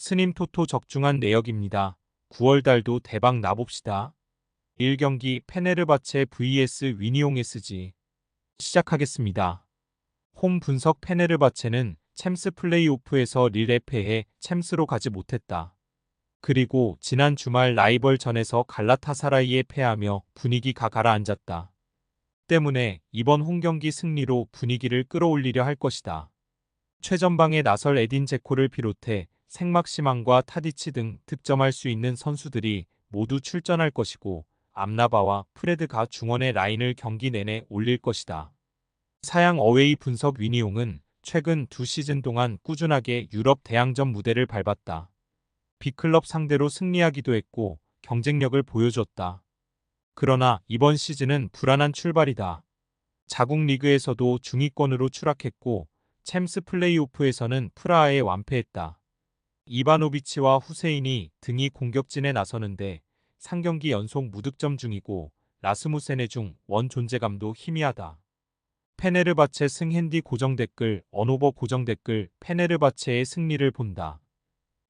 스님 토토 적중한 내역입니다. 9월달도 대박 나봅시다. 1경기 페네르바체 vs 위니옹 SG 시작하겠습니다. 홈 분석 페네르바체는 챔스 플레이오프에서 릴에 패해 챔스로 가지 못했다. 그리고 지난 주말 라이벌전에서 갈라타사라이에 패하며 분위기가 가라앉았다. 때문에 이번 홈경기 승리로 분위기를 끌어올리려 할 것이다. 최전방에 나설 에딘 제코를 비롯해 생막시망과 타디치 등 득점할 수 있는 선수들이 모두 출전할 것이고 암라바와 프레드가 중원의 라인을 경기 내내 올릴 것이다. 사양 어웨이 분석 위니용은 최근 2시즌 동안 꾸준하게 유럽 대항전 무대를 밟았다. B클럽 상대로 승리하기도 했고 경쟁력을 보여줬다. 그러나 이번 시즌은 불안한 출발이다. 자국 리그에서도 중위권으로 추락했고 챔스 플레이오프에서는 프라하에 완패했다. 이바노비치와 후세인이 등이 공격진에 나서는데 3경기 연속 무득점 중이고 라스무센의 중1 존재감도 희미하다. 페네르바체 승핸디 고정댓글 언오버 고정댓글 페네르바체의 승리를 본다.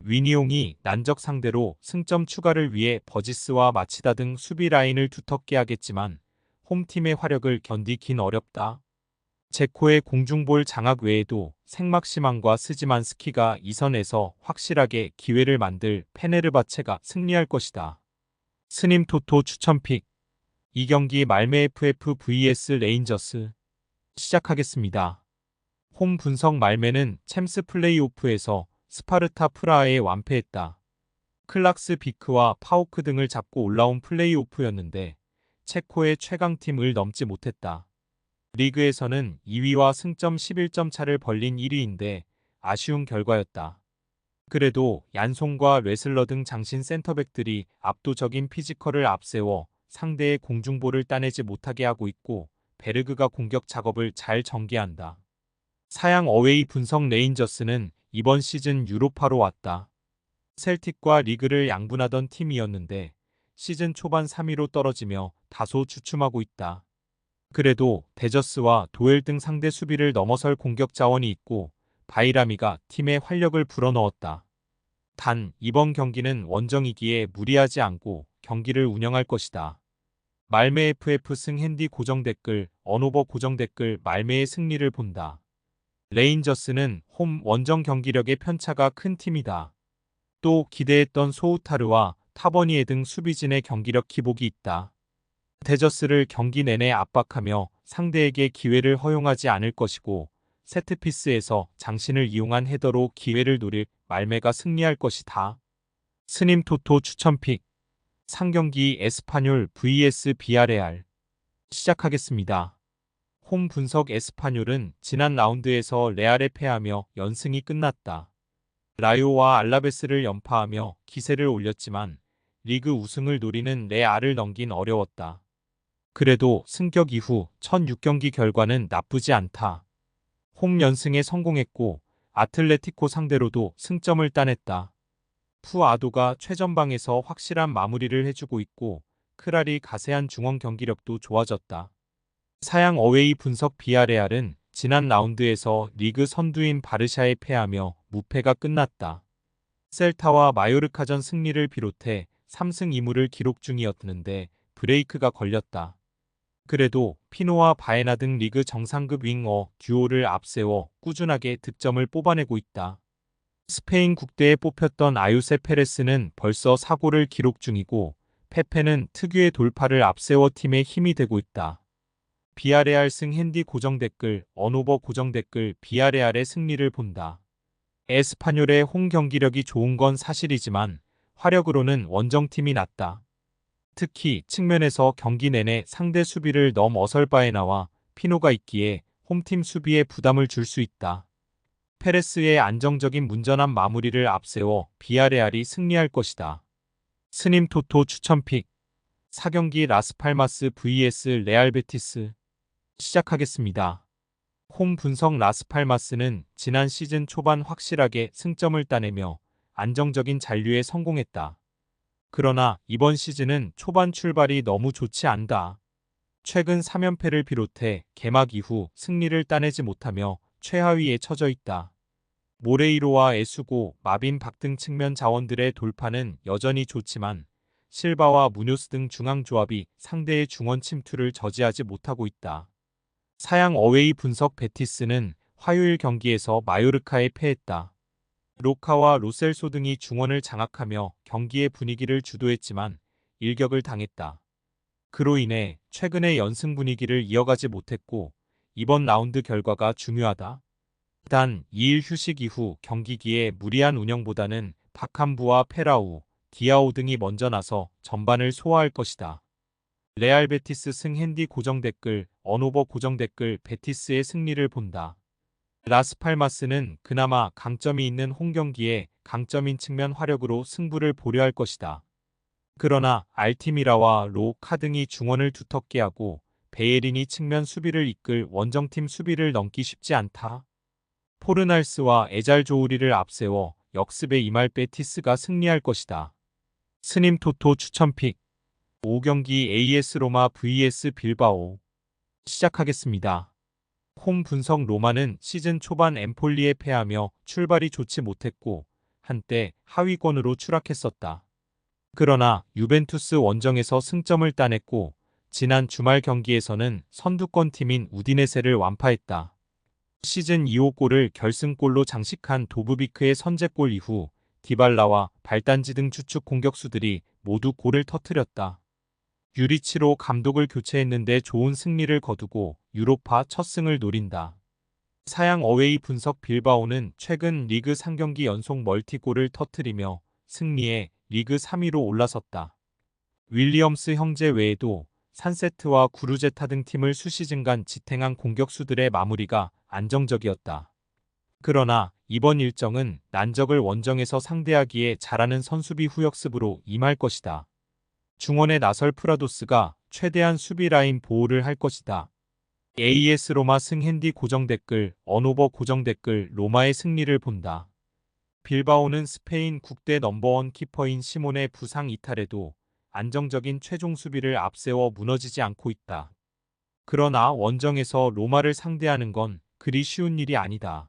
위니용이 난적 상대로 승점 추가를 위해 버지스와 마치다 등 수비 라인을 두텁게 하겠지만 홈팀의 화력을 견디긴 어렵다. 제코의 공중볼 장악 외에도 생막시망과 스지만스키가 2선에서 확실하게 기회를 만들 페네르바체가 승리할 것이다. 스님 토토 추천픽 2경기 말메 FF vs 레인저스 시작하겠습니다. 홈 분석 말메는 챔스 플레이오프에서 스파르타 프라하에 완패했다. 클락스 비크와 파오크 등을 잡고 올라온 플레이오프였는데 체코의 최강팀을 넘지 못했다. 리그에서는 2위와 승점 11점 차를 벌린 1위인데 아쉬운 결과였다. 그래도 얀송과 레슬러 등 장신 센터백들이 압도적인 피지컬을 앞세워 상대의 공중볼을 따내지 못하게 하고 있고 베르그가 공격 작업을 잘 전개한다. 사양 어웨이 분석 레인저스는 이번 시즌 유로파로 왔다. 셀틱과 리그를 양분하던 팀이었는데 시즌 초반 3위로 떨어지며 다소 주춤하고 있다. 그래도 데저스와 도엘 등 상대 수비를 넘어설 공격 자원이 있고 바이라미가 팀의 활력을 불어넣었다. 단 이번 경기는 원정이기에 무리하지 않고 경기를 운영할 것이다. 말메 FF 승핸디 고정댓글 언오버 고정댓글 말메의 승리를 본다. 레인저스는 홈 원정 경기력의 편차가 큰 팀이다. 또 기대했던 소우타르와 타버니에 등 수비진의 경기력 기복이 있다. 데저스를 경기 내내 압박하며 상대에게 기회를 허용하지 않을 것이고 세트피스에서 장신을 이용한 헤더로 기회를 노릴 말메가 승리할 것이다. 스님 토토 추천픽 3경기 에스파뇰 vs 비아레알 시작하겠습니다. 홈 분석 에스파뇰은 지난 라운드에서 레알에 패하며 연승이 끝났다. 라요와 알라베스를 연파하며 기세를 올렸지만 리그 우승을 노리는 레알을 넘긴 어려웠다. 그래도 승격 이후 첫 6경기 결과는 나쁘지 않다. 홈 연승에 성공했고 아틀레티코 상대로도 승점을 따냈다. 푸아도가 최전방에서 확실한 마무리를 해주고 있고 크랄이 가세한 중원 경기력도 좋아졌다. 사양 어웨이 분석 비아레알은 지난 라운드에서 리그 선두인 바르샤에 패하며 무패가 끝났다. 셀타와 마요르카전 승리를 비롯해 3승 2무를 기록 중이었는데 브레이크가 걸렸다. 그래도 피노와 바에나 등 리그 정상급 윙어 듀오를 앞세워 꾸준하게 득점을 뽑아내고 있다. 스페인 국대에 뽑혔던 아유세 페레스는 벌써 4골을 기록 중이고 페페는 특유의 돌파를 앞세워 팀의 힘이 되고 있다. 비아레알 승핸디 고정댓글 언오버 고정댓글 비아레알의 승리를 본다. 에스파뇰의 홈 경기력이 좋은 건 사실이지만 화력으로는 원정팀이 낫다. 특히 측면에서 경기 내내 상대 수비를 넘어설 바에 나와 피노가 있기에 홈팀 수비에 부담을 줄 수 있다. 페레스의 안정적인 문전한 마무리를 앞세워 비아레알이 승리할 것이다. 스님 토토 추천픽 4경기 라스팔마스 vs 레알 베티스 시작하겠습니다. 홈 분석 라스팔마스는 지난 시즌 초반 확실하게 승점을 따내며 안정적인 잔류에 성공했다. 그러나 이번 시즌은 초반 출발이 너무 좋지 않다. 최근 3연패를 비롯해 개막 이후 승리를 따내지 못하며 최하위에 처져 있다. 모레이로와 에수고, 마빈 박 등 측면 자원들의 돌파는 여전히 좋지만 실바와 무뇨스 등 중앙 조합이 상대의 중원 침투를 저지하지 못하고 있다. 사양 어웨이 분석 베티스는 화요일 경기에서 마요르카에 패했다. 로카와 로셀소 등이 중원을 장악하며 경기의 분위기를 주도했지만 일격을 당했다. 그로 인해 최근의 연승 분위기를 이어가지 못했고 이번 라운드 결과가 중요하다. 단 2일 휴식 이후 경기기에 무리한 운영보다는 바캄부와 페라우, 디아오 등이 먼저 나서 전반을 소화할 것이다. 레알 베티스 승 핸디 고정 댓글, 언오버 고정 댓글 베티스의 승리를 본다. 라스팔마스는 그나마 강점이 있는 홈경기에 강점인 측면 화력으로 승부를 보려 할 것이다. 그러나 알티미라와 로카 등이 중원을 두텁게 하고 베예린이 측면 수비를 이끌 원정팀 수비를 넘기 쉽지 않다. 포르날스와 에잘조우리를 앞세워 역습에 임할 베티스가 승리할 것이다. 스님 토토 추천픽 5경기 AS 로마 vs 빌바오 시작하겠습니다. 홈 분석 로마는 시즌 초반 엠폴리에 패하며 출발이 좋지 못했고 한때 하위권으로 추락했었다. 그러나 유벤투스 원정에서 승점을 따냈고 지난 주말 경기에서는 선두권 팀인 우디네세를 완파했다. 시즌 2호 골을 결승골로 장식한 도브비크의 선제골 이후 디발라와 발단지 등 주축 공격수들이 모두 골을 터뜨렸다. 유리치로 감독을 교체했는데 좋은 승리를 거두고 유로파 첫 승을 노린다. 사양 어웨이 분석 빌바오는 최근 리그 3경기 연속 멀티골을 터뜨리며 승리에 리그 3위로 올라섰다. 윌리엄스 형제 외에도 산세트와 구루제타 등 팀을 수시즌간 지탱한 공격수들의 마무리가 안정적이었다. 그러나 이번 일정은 난적을 원정에서 상대하기에 잘하는 선수비 후역습으로 임할 것이다. 중원에 나설 프라도스가 최대한 수비 라인 보호를 할 것이다. AS 로마 승 핸디 고정 댓글, 언오버 고정 댓글 로마의 승리를 본다. 빌바오는 스페인 국대 넘버원 키퍼인 시몬의 부상 이탈에도 안정적인 최종 수비를 앞세워 무너지지 않고 있다. 그러나 원정에서 로마를 상대하는 건 그리 쉬운 일이 아니다.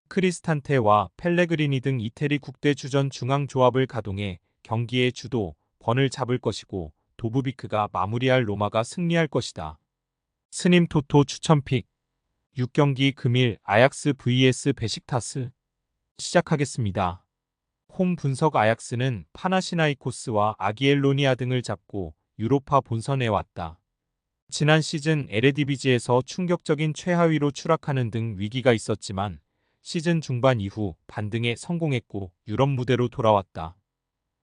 크리스탄테와 펠레그리니 등 이태리 국대 주전 중앙 조합을 가동해 경기의 주도, 번을 잡을 것이고 도브비크가 마무리할 로마가 승리할 것이다. 스님 토토 추천픽 6경기 금일 아약스 vs 베식타스 시작하겠습니다. 홈 분석 아약스는 파나시나이코스와 아기엘로니아 등을 잡고 유로파 본선에 왔다. 지난 시즌 에레디비지에서 충격적인 최하위로 추락하는 등 위기가 있었지만 시즌 중반 이후 반등에 성공했고 유럽 무대로 돌아왔다.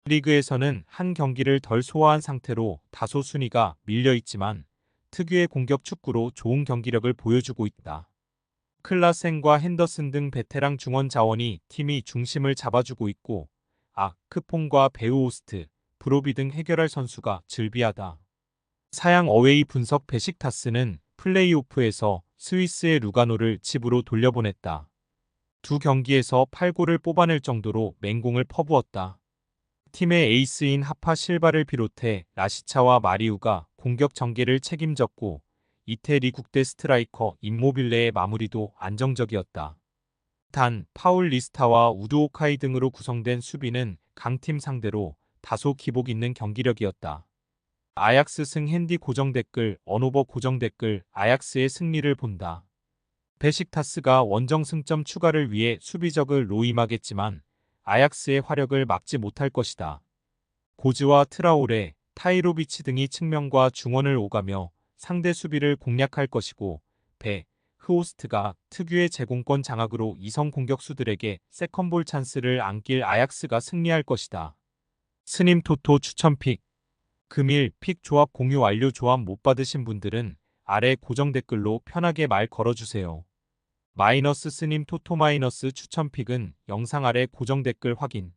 리그에서는 한 경기를 덜 소화한 상태로 다소 순위가 밀려있지만 특유의 공격 축구로 좋은 경기력을 보여주고 있다. 클라센과 핸더슨 등 베테랑 중원 자원이 팀이 중심을 잡아주고 있고 크퐁과 베우오스트, 브로비 등 해결할 선수가 즐비하다. 사양 어웨이 분석 베식타스는 플레이오프에서 스위스의 루가노를 집으로 돌려보냈다. 두 경기에서 8골을 뽑아낼 정도로 맹공을 퍼부었다. 팀의 에이스인 하파 실바를 비롯해 라시차와 마리우가 공격 전개를 책임졌고 이태리 국대 스트라이커 임모빌레의 마무리도 안정적이었다. 단 파울 리스타와 우드오카이 등으로 구성된 수비는 강팀 상대로 다소 기복 있는 경기력이었다. 아약스 승 핸디 고정 댓글, 언오버 고정 댓글 아약스의 승리를 본다. 베식타스가 원정 승점 추가를 위해 수비적을 로임하겠지만 아약스의 화력을 막지 못할 것이다. 고즈와 트라오레, 타이로비치 등이 측면과 중원을 오가며 상대 수비를 공략할 것이고 흐오스트가 특유의 제공권 장악으로 이성 공격수들에게 세컨볼 찬스를 안길 아약스가 승리할 것이다. 스님 토토 추천픽 금일 픽 조합 공유 완료. 조합 못 받으신 분들은 아래 고정 댓글로 편하게 말 걸어주세요. 마이너스 스님 토토 마이너스 추천픽은 영상 아래 고정 댓글 확인.